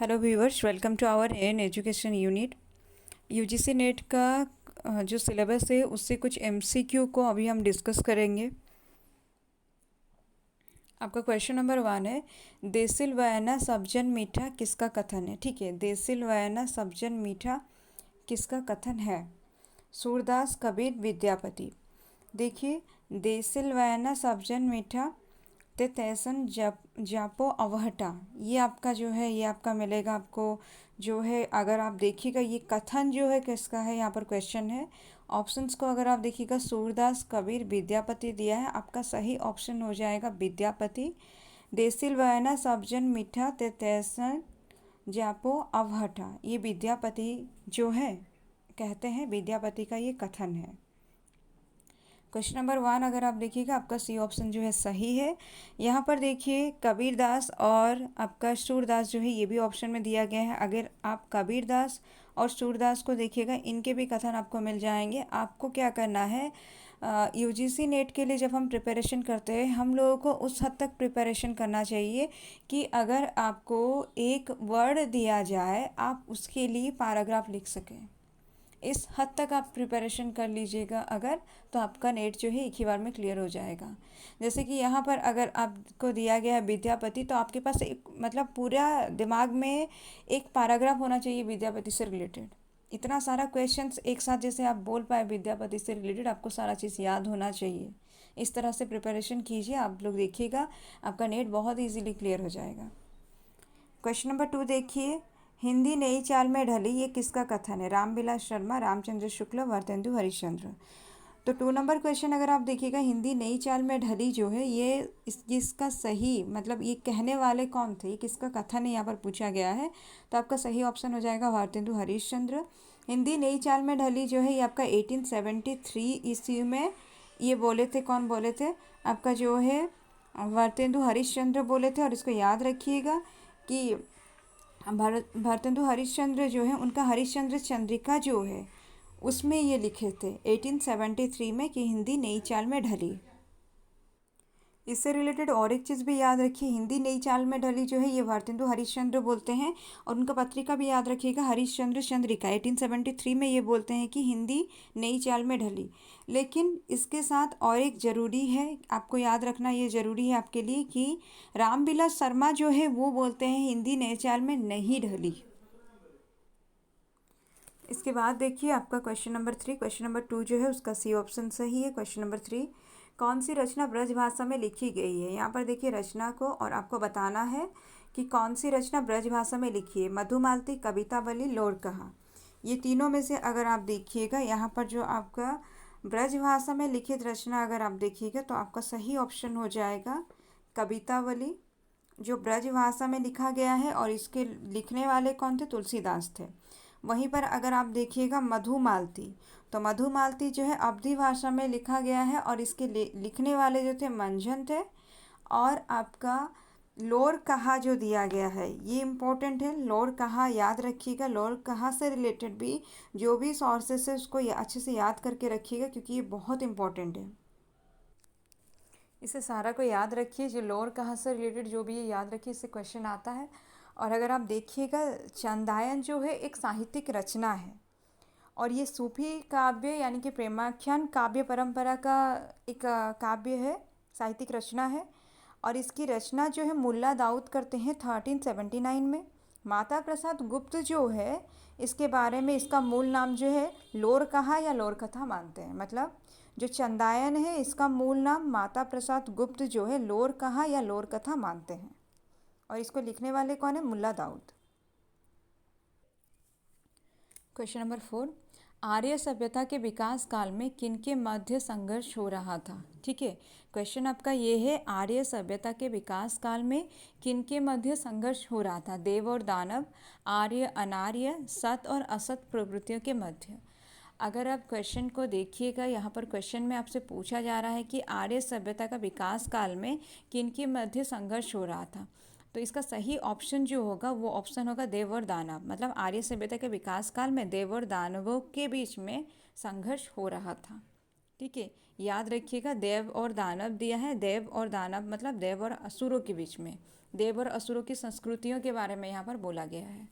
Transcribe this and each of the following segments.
Hello viewers, welcome to our an education unit. UGC NET का जो syllabus है उससे कुछ एमसीक्यू को अभी हम डिस्कस करेंगे। आपका क्वेश्चन नंबर 1 है, देसिल वयना सब्जन मीठा किसका कथन है। ठीक है, देसिल वयना सब्जन मीठा किसका कथन है? सूरदास, कबीर, विद्यापति। देखिए, देसिल वयना सब्जन मीठा ते तैसन जापो अवहटा, ये आपका जो है ये आपका मिलेगा आपको जो है। अगर आप देखिएगा ये कथन जो है किसका है, यहाँ पर क्वेश्चन है। ऑप्शंस को अगर आप देखिएगा, सूरदास, कबीर, विद्यापति दिया है। आपका सही ऑप्शन हो जाएगा विद्यापति। देसिल वयना सब्जन मीठा ते तैसन जापो अवहटा, ये विद्यापति जो है कहते हैं, विद्यापति का ये कथन है। क्वेश्चन नंबर 1 अगर आप देखिएगा, आपका सी ऑप्शन जो है सही है। यहाँ पर देखिए, कबीरदास और आपका सूरदास जो है ये भी ऑप्शन में दिया गया है। अगर आप कबीरदास और सूरदास को देखिएगा, इनके भी कथन आपको मिल जाएंगे। आपको क्या करना है, यूजीसी नेट के लिए जब हम प्रिपरेशन करते हैं, हम लोगों को उस हद तक प्रिपरेशन करना चाहिए कि अगर आपको एक वर्ड दिया जाए, आप उसके लिए पैराग्राफ लिख सकें। इस हद तक आप प्रिपरेशन कर लीजिएगा अगर, तो आपका नेट जो है एक ही बार में क्लियर हो जाएगा। जैसे कि यहाँ पर अगर आपको दिया गया है विद्यापति, तो आपके पास एक मतलब पूरा दिमाग में एक पैराग्राफ होना चाहिए विद्यापति से रिलेटेड। इतना सारा क्वेश्चंस एक साथ जैसे आप बोल पाए विद्यापति से रिलेटेड, आपको सारा चीज़ याद होना चाहिए। इस तरह से प्रिपरेशन कीजिए, आप लोग देखिएगा आपका नेट बहुत ईजीली क्लियर हो जाएगा। क्वेश्चन नंबर 2 देखिए, हिंदी नई चाल में ढली, ये किसका कथन है? रामविलास शर्मा, रामचंद्र शुक्ल, वर्तेंदु हरिश्चंद्र। तो 2 नंबर क्वेश्चन अगर आप देखिएगा, हिंदी नई चाल में ढली जो है ये इसका सही मतलब ये कहने वाले कौन थे, ये किसका कथन है यहाँ पर पूछा गया है। तो आपका सही ऑप्शन हो जाएगा वर्तेंदु हरिश्चंद्र। हिंदी नई चाल में ढली जो है ये आपका 1873 ईस्वी में ये बोले थे। कौन बोले थे? आपका जो है वर्तेंदु हरिश्चंद्र बोले थे। और इसको याद रखिएगा कि भारतेंदु हरिश्चंद्र जो है, उनका हरिश्चंद्र चंद्रिका जो है उसमें ये लिखे थे 1873 में कि हिंदी नई चाल में ढली। इससे रिलेटेड और एक चीज़ भी याद रखिए, हिंदी नई चाल में ढली जो है ये भारतेंदु हरिश्चंद्र बोलते हैं। और उनका पत्रिका भी याद रखिएगा, हरिश्चंद्र चंद्रिका। 1873 में ये बोलते हैं कि हिंदी नई चाल में ढली। लेकिन इसके साथ और एक ज़रूरी है, आपको याद रखना ये ज़रूरी है आपके लिए कि रामविलास शर्मा जो है वो बोलते हैं हिंदी नई चाल में नहीं ढली। इसके बाद देखिए आपका क्वेश्चन नंबर 3। क्वेश्चन नंबर 2 जो है उसका सी ऑप्शन सही है। क्वेश्चन नंबर 3, कौन सी रचना ब्रज भाषा में लिखी गई है? यहाँ पर देखिए रचना को, और आपको बताना है कि कौन सी रचना ब्रज भाषा में लिखी है। मधुमालती, कवितावली, लोरकहा। ये तीनों में से अगर आप देखिएगा, यहाँ पर जो आपका ब्रज भाषा में लिखित रचना अगर आप देखिएगा, तो आपका सही ऑप्शन हो जाएगा कवितावली, जो ब्रज भाषा में लिखा गया है। और इसके लिखने वाले कौन थे? तुलसीदास थे। वहीं पर अगर आप देखिएगा मधुमालती, तो मधुमालती जो है अवधी भाषा में लिखा गया है और इसके लिखने वाले जो थे मंझन थे। और आपका लोर कहा जो दिया गया है ये इम्पोर्टेंट है। लोर कहा याद रखिएगा, लोर कहा से रिलेटेड भी जो भी सोर्सेस है उसको अच्छे से याद करके रखिएगा, क्योंकि ये बहुत इम्पोर्टेंट है। इसे सारा को याद रखिए, जो लोर कहा से रिलेटेड जो भी ये याद रखिए, इससे क्वेश्चन आता है। और अगर आप देखिएगा, चंदायन जो है एक साहित्यिक रचना है, और ये सूफी काव्य यानी कि प्रेमाख्यान काव्य परंपरा का एक काव्य है, साहित्यिक रचना है। और इसकी रचना जो है मुल्ला दाऊद करते हैं 1379 में। माता प्रसाद गुप्त जो है, इसके बारे में इसका मूल नाम जो है लोर कहा या लोर कथा मानते हैं। मतलब जो चंदायन है इसका मूल नाम माता प्रसाद गुप्त जो है लोर कहा या लोर कथा मानते हैं। और इसको लिखने वाले कौन है? मुल्ला दाऊद। क्वेश्चन नंबर 4, आर्य सभ्यता के विकास काल में किनके मध्य संघर्ष हो रहा था? ठीक है, क्वेश्चन आपका ये है, आर्य सभ्यता के विकास काल में किनके मध्य संघर्ष हो रहा था? देव और दानव, आर्य अनार्य, सत और असत प्रवृत्तियों के मध्य। अगर आप क्वेश्चन को देखिएगा, यहाँ पर क्वेश्चन में आपसे पूछा जा रहा है कि आर्य सभ्यता का विकास काल में किनके मध्य संघर्ष हो रहा था, तो इसका सही ऑप्शन जो होगा वो ऑप्शन होगा देव और दानव। मतलब आर्य सभ्यता के विकास काल में देव और दानवों के बीच में संघर्ष हो रहा था। ठीक है, याद रखिएगा देव और दानव दिया है। देव और दानव मतलब देव और असुरों के बीच में, देव और असुरों की संस्कृतियों के बारे में यहाँ पर बोला गया है।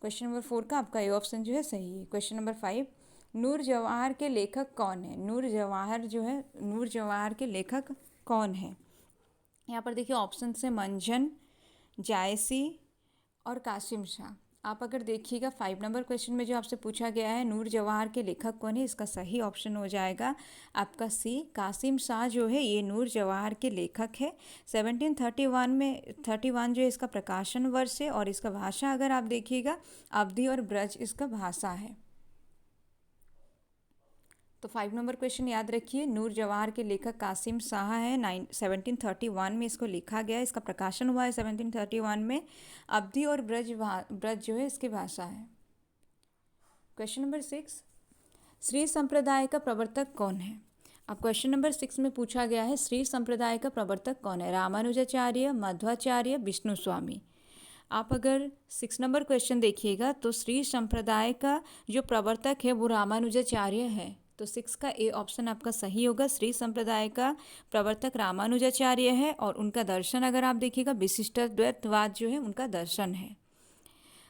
क्वेश्चन नंबर 4 का आपका ए ऑप्शन जो है सही है। क्वेश्चन नंबर 5, नूर जवाहर के लेखक कौन है? नूर जवाहर जो है, नूर जवाहर के लेखक कौन है? यहाँ पर देखिए ऑप्शन से मंजन, जायसी और कासिम शाह। आप अगर देखिएगा 5 नंबर क्वेश्चन में जो आपसे पूछा गया है नूर जवाहर के लेखक कौन है, इसका सही ऑप्शन हो जाएगा आपका सी, कासिम शाह जो है ये नूर जवाहर के लेखक है। 1731 में 31 जो है इसका प्रकाशन वर्ष है और इसका भाषा अगर आप देखिएगा अवधी और ब्रज इसका भाषा है। तो 5 नंबर क्वेश्चन याद रखिए, नूर जवाहर के लेखक कासिम शाह है। 1731 में इसको लिखा गया है, इसका प्रकाशन हुआ है 1731 में। अवधी और ब्रज जो है इसकी भाषा है। क्वेश्चन नंबर 6, श्री संप्रदाय का प्रवर्तक कौन है? अब क्वेश्चन नंबर 6 में पूछा गया है श्री संप्रदाय का प्रवर्तक कौन है? रामानुजाचार्य, मध्वाचार्य, विष्णु स्वामी। आप अगर 6 नंबर क्वेश्चन देखिएगा तो श्री संप्रदाय का जो प्रवर्तक है वो रामानुजाचार्य है। तो 6 का ए ऑप्शन आपका सही होगा। श्री संप्रदाय का प्रवर्तक रामानुजाचार्य है और उनका दर्शन अगर आप देखिएगा विशिष्टाद्वैतवाद जो है उनका दर्शन है।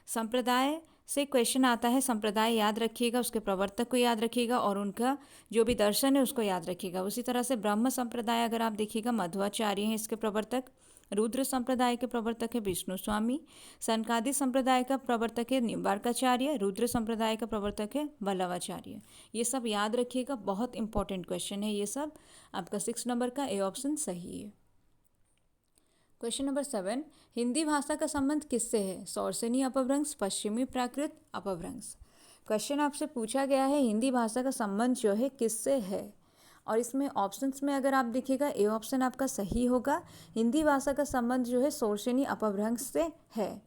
संप्रदाय से क्वेश्चन आता है, संप्रदाय याद रखिएगा, उसके प्रवर्तक को याद रखिएगा और उनका जो भी दर्शन है उसको याद रखिएगा। उसी तरह से ब्रह्म संप्रदाय अगर आप देखिएगा मध्वाचार्य हैं इसके प्रवर्तक। रुद्र संप्रदाय के प्रवर्तक है विष्णु स्वामी। सनकादि संप्रदाय का प्रवर्तक है निम्बार्काचार्य। रुद्र संप्रदाय का प्रवर्तक है वल्लभाचार्य। ये सब याद रखिएगा, बहुत इंपॉर्टेंट क्वेश्चन है ये सब। आपका 6 नंबर का ए ऑप्शन सही है। क्वेश्चन नंबर 7, हिंदी भाषा का संबंध किससे है? सौरसेनी अपभ्रंश, पश्चिमी प्राकृत, अपभ्रंश। क्वेश्चन आपसे पूछा गया है हिंदी भाषा का संबंध जो है किससे है, और इसमें ऑप्शंस में अगर आप देखिएगा ए ऑप्शन आपका सही होगा। हिंदी भाषा का संबंध जो है सौरसेनी अपभ्रंश से है।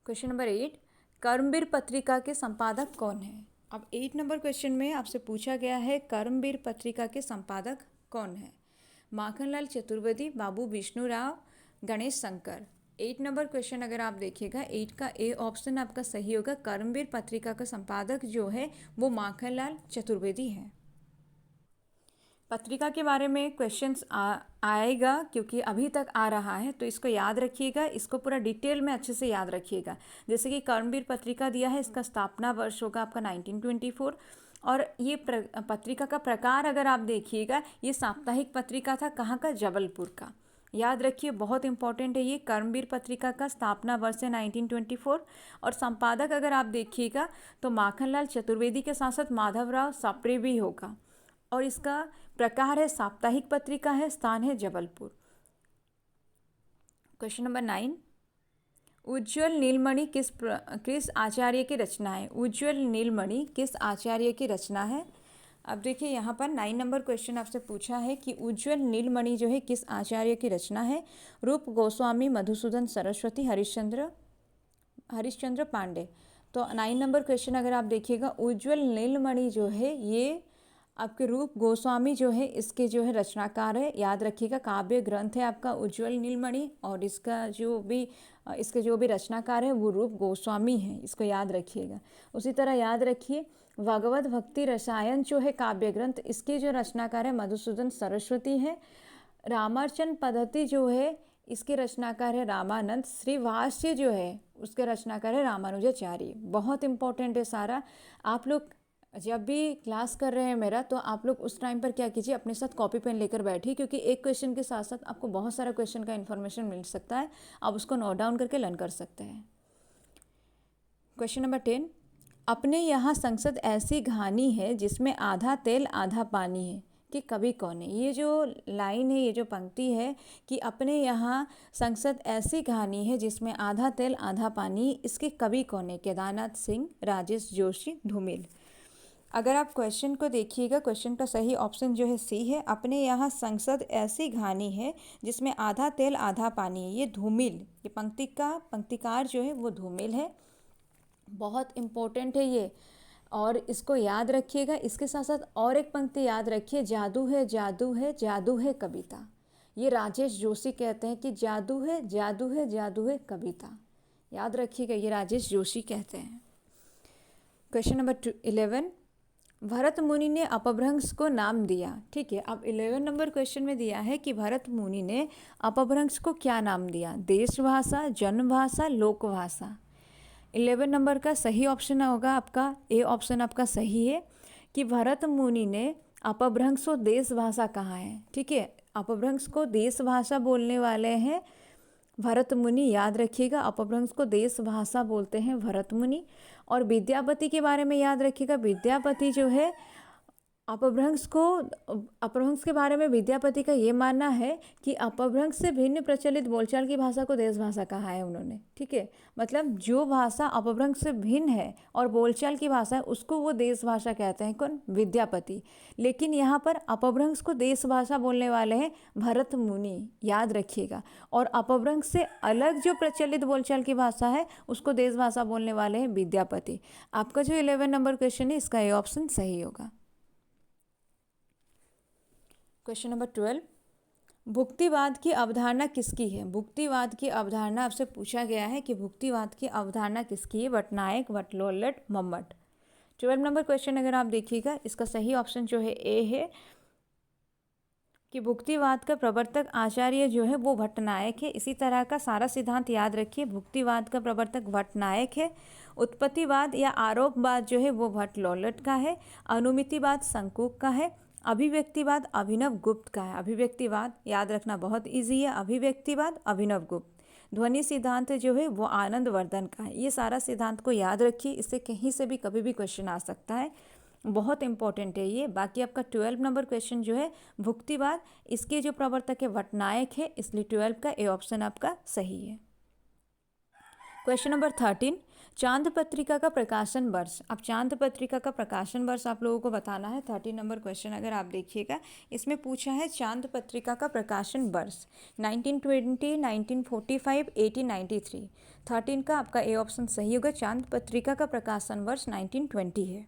क्वेश्चन नंबर 8, कर्मवीर पत्रिका के संपादक कौन है? अब 8 नंबर क्वेश्चन में आपसे पूछा गया है कर्मवीर पत्रिका के संपादक कौन है? माखनलाल चतुर्वेदी, बाबू विष्णुराव, गणेश शंकर। 8 नंबर क्वेश्चन अगर आप देखिएगा 8 का ए ऑप्शन आपका सही होगा। कर्मवीर पत्रिका का संपादक जो है वो माखनलाल चतुर्वेदी है। पत्रिका के बारे में क्वेश्चंस आएगा क्योंकि अभी तक आ रहा है, तो इसको याद रखिएगा, इसको पूरा डिटेल में अच्छे से याद रखिएगा। जैसे कि कर्मवीर पत्रिका दिया है, इसका स्थापना वर्ष होगा आपका 1924। और ये पत्रिका का प्रकार अगर आप देखिएगा ये साप्ताहिक पत्रिका था, कहाँ का? जबलपुर का। याद रखिए, बहुत इंपॉर्टेंट है ये। कर्मवीर पत्रिका का स्थापना वर्ष है 1924 और संपादक अगर आप देखिएगा तो माखनलाल चतुर्वेदी के साथ साथ माधवराव साप्रे भी होगा। और इसका प्रकार है साप्ताहिक पत्रिका है, स्थान है जबलपुर। क्वेश्चन नंबर 9, उज्ज्वल नीलमणि किस आचार्य की रचना है? उज्ज्वल नीलमणि किस आचार्य की रचना है? अब देखिए यहाँ पर 9 नंबर क्वेश्चन आपसे पूछा है कि उज्ज्वल नीलमणि जो है किस आचार्य की रचना है? रूप गोस्वामी, मधुसूदन सरस्वती, हरिश्चंद्र पांडे। तो 9 नंबर क्वेश्चन अगर आप देखिएगा उज्ज्वल नीलमणि जो है ये आपके रूप गोस्वामी जो है इसके जो है रचनाकार है। याद रखिएगा, काव्य ग्रंथ है आपका उज्ज्वल नीलमणि और इसके जो भी रचनाकार है वो रूप गोस्वामी है, इसको याद रखिएगा। उसी तरह याद रखिए भगवत भक्ति रसायन जो है काव्य ग्रंथ, इसके जो रचनाकार है मधुसूदन सरस्वती है। रामार्चन पद्धति जो है इसके रचनाकार है रामानंद। श्रीभाष्य जो है उसके रचनाकार है रामानुजाचार्य। बहुत इंपॉर्टेंट है सारा। आप लोग जब भी क्लास कर रहे हैं मेरा, तो आप लोग उस टाइम पर क्या कीजिए, अपने साथ कॉपी पेन लेकर बैठिए, क्योंकि एक क्वेश्चन के साथ साथ आपको बहुत सारा क्वेश्चन का इन्फॉर्मेशन मिल सकता है। आप उसको नोट डाउन करके लर्न कर सकते हैं। क्वेश्चन नंबर 10, अपने यहाँ संसद ऐसी घानी है जिसमें आधा तेल आधा पानी है, कि कवि कौन है? ये जो लाइन है, ये जो पंक्ति है कि अपने यहाँ संसद ऐसी घानी है जिसमें आधा तेल आधा पानी, इसके कवि कौन है? केदारनाथ सिंह, राजेश जोशी, धूमिल। अगर आप क्वेश्चन को देखिएगा, क्वेश्चन का सही ऑप्शन जो है सी है। अपने यहाँ संसद ऐसी घानी है जिसमें आधा तेल आधा पानी है, ये धूमिल, ये पंक्तिकार जो है वो धूमिल है। बहुत इम्पोर्टेंट है ये, और इसको याद रखिएगा। इसके साथ साथ और एक पंक्ति याद रखिए, जादू है जादू है जादू है कविता। ये राजेश जोशी कहते हैं कि जादू है जादू है जादू है कविता। याद रखिएगा, ये राजेश जोशी कहते हैं। क्वेश्चन नंबर 11, भरत मुनि ने अपभ्रंश को नाम दिया। ठीक है, अब 11 नंबर क्वेश्चन में दिया है कि भरत मुनि ने अपभ्रंश को क्या नाम दिया, देश भाषा, जन भाषा, लोक भाषा। 11 नंबर का सही ऑप्शन होगा आपका ए ऑप्शन आपका सही है कि भरत मुनि ने अपभ्रंश को देश भाषा कहा है। ठीक है, अपभ्रंश को देश भाषा बोलने वाले हैं भरत मुनि, याद रखिएगा। अपभ्रंश को देश भाषा बोलते हैं भरत मुनि। और विद्यापति के बारे में याद रखिएगा, विद्यापति जो है अपभ्रंश के बारे में विद्यापति का ये मानना है कि अपभ्रंश से भिन्न प्रचलित बोलचाल की भाषा को देश भाषा कहा है उन्होंने। ठीक है, मतलब जो भाषा अपभ्रंश से भिन्न है और बोलचाल की भाषा है उसको वो देश भाषा कहते हैं, कौन, विद्यापति। लेकिन यहाँ पर अपभ्रंश को देश भाषा बोलने वाले हैं भरत मुनि, याद रखिएगा। और अपभ्रंश से अलग जो प्रचलित बोलचाल की भाषा है उसको देश भाषा बोलने वाले हैं विद्यापति। आपका जो 11 नंबर क्वेश्चन है इसका ये ऑप्शन सही होगा। क्वेश्चन नंबर 12, भुक्तिवाद की अवधारणा किसकी है। भुक्तिवाद की अवधारणा आपसे पूछा गया है कि भुक्तिवाद की अवधारणा किसकी है, भटनायक, भट्टलोल्लट, मम्मट। 12 नंबर क्वेश्चन अगर आप देखिएगा इसका सही ऑप्शन जो है ए है कि भुक्तिवाद का प्रवर्तक आचार्य जो है वो भट्टनायक है। इसी तरह का सारा सिद्धांत याद रखिए, भुक्तिवाद का प्रवर्तक भट्टनायक है। उत्पत्तिवाद या आरोपवाद जो है वो भट्टलोल्लट का है। अनुमितिवाद शंकुक का है। अभिव्यक्तिवाद अभिनव गुप्त का है। अभिव्यक्तिवाद याद रखना बहुत इजी है, अभिव्यक्तिवाद अभिनव गुप्त। ध्वनि सिद्धांत जो है वो आनंद वर्धन का है। ये सारा सिद्धांत को याद रखिए, इससे कहीं से भी कभी भी क्वेश्चन आ सकता है, बहुत इंपॉर्टेंट है ये। बाकी आपका 12 नंबर क्वेश्चन जो है भुक्तिवाद, इसके जो प्रवर्तक है भट्टनायक है, इसलिए 12 का ए ऑप्शन आपका सही है। क्वेश्चन नंबर 13, चांद पत्रिका का प्रकाशन वर्ष। अब चांद पत्रिका का प्रकाशन वर्ष आप लोगों को बताना है। 13 नंबर क्वेश्चन अगर आप देखिएगा इसमें पूछा है चांद पत्रिका का प्रकाशन वर्ष 1920, 1945, 1893। 13 का आपका ए ऑप्शन सही होगा, चांद पत्रिका का प्रकाशन वर्ष 1920 है।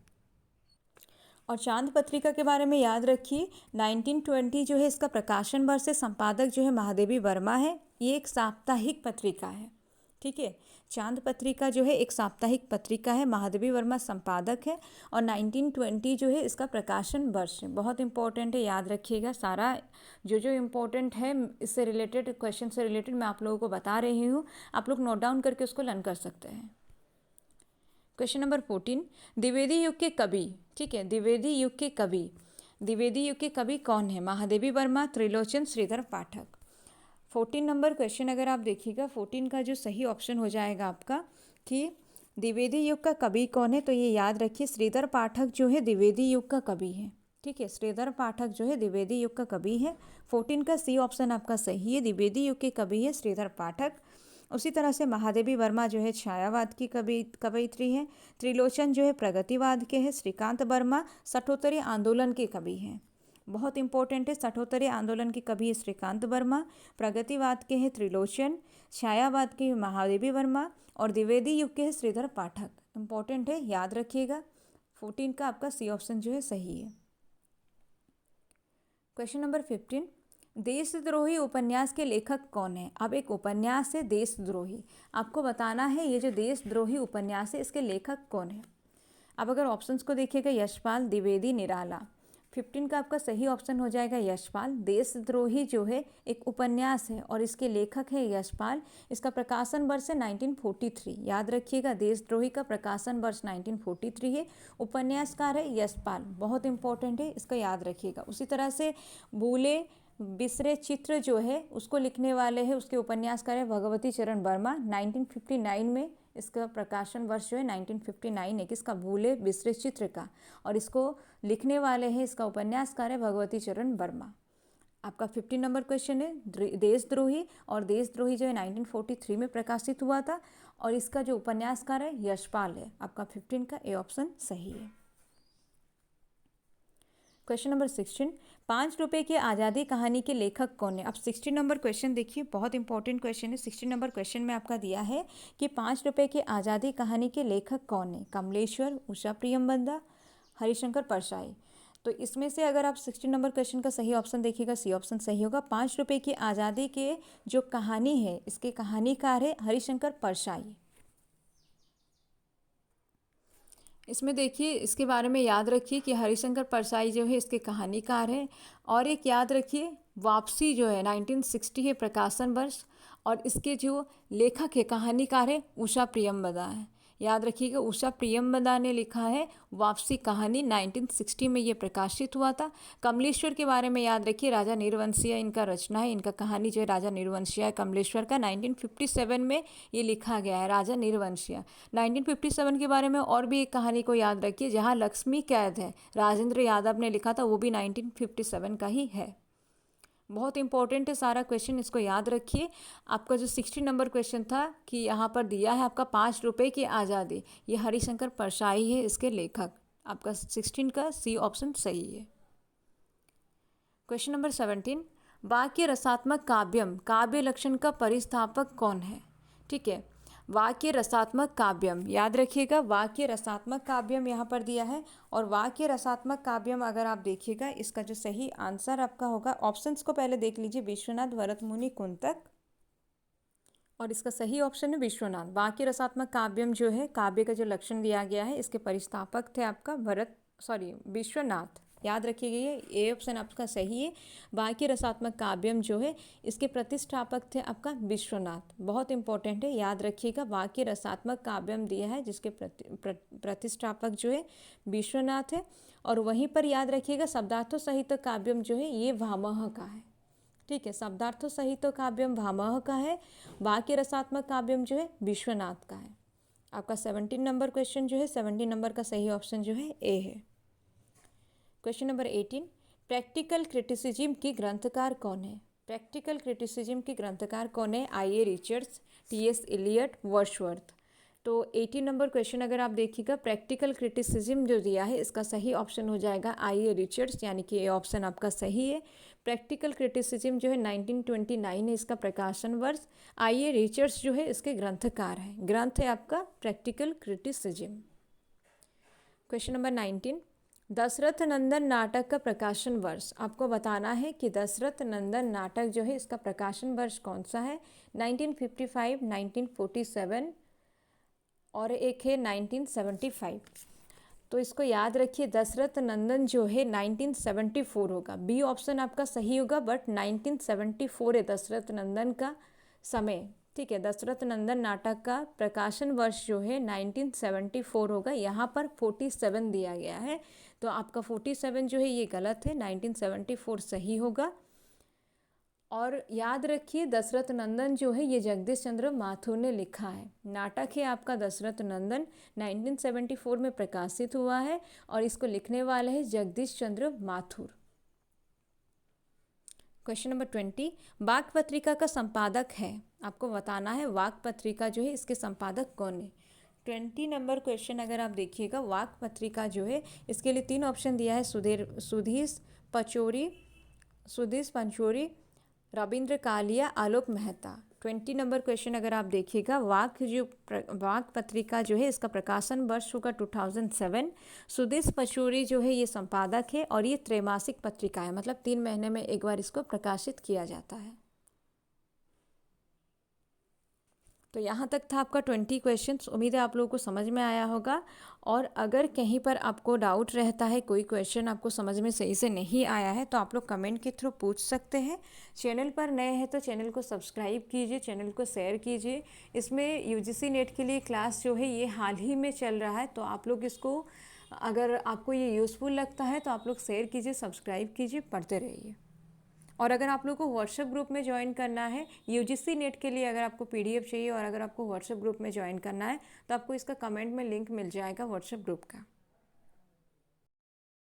और चांद पत्रिका के बारे में याद रखिए 1920 जो है इसका प्रकाशन वर्ष है, संपादक जो है महादेवी वर्मा है। ये एक साप्ताहिक पत्रिका है। ठीक है, चांद पत्रिका जो है एक साप्ताहिक पत्रिका है, महादेवी वर्मा संपादक है। और 1920 जो है इसका प्रकाशन वर्ष है। बहुत इंपॉर्टेंट है, याद रखिएगा। सारा जो इम्पोर्टेंट है इससे रिलेटेड, क्वेश्चन से रिलेटेड मैं आप लोगों को बता रही हूँ, आप लोग नोट डाउन करके उसको लर्न कर सकते हैं। क्वेश्चन नंबर 14, द्विवेदी युग के कवि। ठीक है, द्विवेदी युग के कवि, द्विवेदी युग के कवि कौन है, महादेवी वर्मा, त्रिलोचन, श्रीधर पाठक। 14 नंबर क्वेश्चन अगर आप देखिएगा 14 का जो सही ऑप्शन हो जाएगा आपका कि द्विवेदी युग का कवि कौन है, तो ये याद रखिए श्रीधर पाठक जो है द्विवेदी युग का कवि है। ठीक है, श्रीधर पाठक जो है द्विवेदी युग का कवि है। 14 का सी ऑप्शन आपका सही है, द्विवेदी युग के कवि है श्रीधर पाठक। उसी तरह से महादेवी वर्मा जो है छायावाद की कवयित्री है। त्रिलोचन जो है प्रगतिवाद के हैं। श्रीकांत वर्मा सठोत्तरी आंदोलन के कवि हैं। बहुत इंपॉर्टेंट है, सठोत्तरी आंदोलन के कवि है श्रीकांत वर्मा, प्रगतिवाद के हैं त्रिलोचन, छायावाद के महादेवी वर्मा और द्विवेदी युग के हैं श्रीधर पाठक। इंपॉर्टेंट है, याद रखिएगा। 14 का आपका सी ऑप्शन जो है सही है। क्वेश्चन नंबर 15, देशद्रोही उपन्यास के लेखक कौन है। अब एक उपन्यास है देशद्रोही, आपको बताना है ये जो देशद्रोही उपन्यास है इसके लेखक कौन है। अब अगर ऑप्शंस को देखिएगा यशपाल, द्विवेदी, निराला। 15 का आपका सही ऑप्शन हो जाएगा यशपाल। देशद्रोही जो है एक उपन्यास है और इसके लेखक है यशपाल। इसका प्रकाशन वर्ष है 1943, याद रखिएगा। देशद्रोही का प्रकाशन वर्ष 1943 है। उपन्यासकार है यशपाल, बहुत इंपॉर्टेंट है, इसका याद रखिएगा। उसी तरह से भूले बिसरे चित्र जो है उसको लिखने वाले हैं, उसके उपन्यासकार है भगवती चरण वर्मा। 1959 में इसका प्रकाशन वर्ष जो है 1959 है, किसका, भूले बिसरे चित्र का। और इसको लिखने वाले हैं, इसका उपन्यासकार है भगवती चरण वर्मा। आपका 15 नंबर क्वेश्चन है देशद्रोही, और देशद्रोही जो है 1943 में प्रकाशित हुआ था और इसका जो उपन्यासकार है यशपाल है। आपका 15 का ए ऑप्शन सही है। क्वेश्चन नंबर 16, 5 रुपए की आज़ादी कहानी के लेखक कौन है। अब 16 नंबर क्वेश्चन देखिए, बहुत इंपॉर्टेंट क्वेश्चन है। 16 नंबर क्वेश्चन में आपका दिया है कि 5 रुपए की आज़ादी कहानी के लेखक कौन है। कमलेश्वर, उषा प्रियमबंदा, हरिशंकर परसाई। तो इसमें से अगर आप 16 नंबर क्वेश्चन का सही ऑप्शन देखिएगा, सी ऑप्शन सही होगा। 5 रुपए की आज़ादी के जो कहानी है इसके कहानीकार है हरिशंकर परसाई। इसमें देखिए, इसके बारे में याद रखिए कि हरिशंकर परसाई जो है इसके कहानीकार हैं। और एक याद रखिए, वापसी जो है 1960 है प्रकाशन वर्ष, और इसके जो लेखक है कहानीकार है उषा प्रियमवदा है। याद रखिएगा, उषा प्रियमवदा ने लिखा है वापसी कहानी, 1960 में ये प्रकाशित हुआ था। कमलेश्वर के बारे में याद रखिए, राजा नीरवंशिया इनका रचना है, इनका कहानी जो है राजा नीरवंशिया कमलेश्वर का 1957 में ये लिखा गया है, राजा नीरवंशिया। 1957 के बारे में और भी एक कहानी को याद रखिए, जहाँ लक्ष्मी कैद है, राजेंद्र यादव ने लिखा था, वो भी 1957 का ही है। बहुत इंपॉर्टेंट है सारा क्वेश्चन, इसको याद रखिए। आपका जो 60 नंबर क्वेश्चन था कि यहाँ पर दिया है आपका 5 रुपये की आज़ादी, ये हरिशंकर परसाई है इसके लेखक। आपका 16 का सी ऑप्शन सही है। क्वेश्चन नंबर 17, वाक्य रसात्मक काव्यम काव्य लक्षण का परिस्थापक कौन है? ठीक है, वाक्य रसात्मक काव्यम, याद रखिएगा, वाक्य रसात्मक काव्यम यहाँ पर दिया है। और वाक्य रसात्मक काव्यम अगर आप देखिएगा, इसका जो सही आंसर आपका होगा, ऑप्शंस को पहले देख लीजिए, विश्वनाथ, भरतमुनि, कुंतक, और इसका सही ऑप्शन है विश्वनाथ। वाक्य रसात्मक काव्यम जो है, काव्य का जो लक्षण दिया गया है, इसके परिस्थापक थे आपका विश्वनाथ। याद रखिएगा, ये ऑप्शन आपका सही है। वाक्य रसात्मक काव्यम जो है, इसके प्रतिष्ठापक थे आपका विश्वनाथ। बहुत इंपॉर्टेंट है, याद रखिएगा, वाक्य रसात्मक काव्यम दिया है जिसके प्रतिष्ठापक जो है विश्वनाथ है। और वहीं पर याद रखिएगा, शब्दार्थो सहित काव्यम जो है ये भामह का है। ठीक है, शब्दार्थो सहित काव्यम भामह का है, वाक्य रसात्मक काव्यम जो है विश्वनाथ का है। आपका 17 नंबर क्वेश्चन जो है, 17 नंबर का सही ऑप्शन जो है ए है। क्वेश्चन नंबर 18, प्रैक्टिकल क्रिटिसिज्म की ग्रंथकार कौन है? प्रैक्टिकल क्रिटिसिज्म की ग्रंथकार कौन है? I A Richards, T S Eliot, Wordsworth. तो 18 नंबर क्वेश्चन अगर आप देखिएगा, प्रैक्टिकल क्रिटिसिज्म जो दिया है इसका सही ऑप्शन हो जाएगा आई ए रिचर्ड्स, यानी कि ये ऑप्शन आपका सही है। प्रैक्टिकल क्रिटिसिज्म जो है 1929 है इसका प्रकाशन वर्ष। आई ए रिचर्ड्स जो है इसके ग्रंथकार है, ग्रंथ है आपका practical criticism. Question number 19, Dasharath Nandan नाटक का प्रकाशन वर्ष। आपको बताना है कि दशरथ नंदन नाटक जो है इसका प्रकाशन वर्ष कौन सा है? 1955, 1947 और एक है 1975। तो इसको याद रखिए, दशरथ नंदन जो है 1974 होगा, बी ऑप्शन आपका सही होगा, बट 1974 है दशरथ नंदन का समय। ठीक है, दशरथ नंदन नाटक का प्रकाशन वर्ष जो है 1974 होगा। यहाँ पर 47 दिया गया है, तो आपका 47 जो है ये गलत है, 1974 सही होगा। और याद रखिए, दशरथ नंदन जो है ये जगदीश चंद्र माथुर ने लिखा है, नाटक है आपका दशरथ नंदन, 1974 में प्रकाशित हुआ है और इसको लिखने वाले हैं जगदीश चंद्र माथुर। क्वेश्चन नंबर 20, वाक पत्रिका का संपादक है, आपको बताना है वाक पत्रिका जो है इसके संपादक कौन है। 20 नंबर क्वेश्चन अगर आप देखिएगा, वाक पत्रिका जो है इसके लिए 3 ऑप्शन दिया है, सुधीश पंचोरी, रविंद्र कालिया, आलोक मेहता। 20 नंबर क्वेश्चन अगर आप देखिएगा, वाक पत्रिका जो है इसका प्रकाशन वर्ष होगा 2007। सुधीश पचौरी जो है ये संपादक है और ये त्रैमासिक पत्रिका है, मतलब 3 महीने में एक बार इसको प्रकाशित किया जाता है। तो यहाँ तक था आपका 20 क्वेश्चंस। उम्मीद है आप लोगों को समझ में आया होगा। और अगर कहीं पर आपको डाउट रहता है, कोई क्वेश्चन आपको समझ में सही से नहीं आया है, तो आप लोग कमेंट के थ्रू पूछ सकते हैं। चैनल पर नए हैं तो चैनल को सब्सक्राइब कीजिए, चैनल को शेयर कीजिए। इसमें यूजीसी नेट के लिए क्लास जो है ये हाल ही में चल रहा है, तो आप लोग इसको, अगर आपको ये यूज़फुल लगता है तो आप लोग शेयर कीजिए, सब्सक्राइब कीजिए, पढ़ते रहिए। और अगर आप लोग को व्हाट्सएप ग्रुप में ज्वाइन करना है यूजीसी नेट के लिए, अगर आपको पीडीएफ चाहिए और अगर आपको व्हाट्सएप ग्रुप में ज्वाइन करना है, तो आपको इसका कमेंट में लिंक मिल जाएगा व्हाट्सएप ग्रुप का।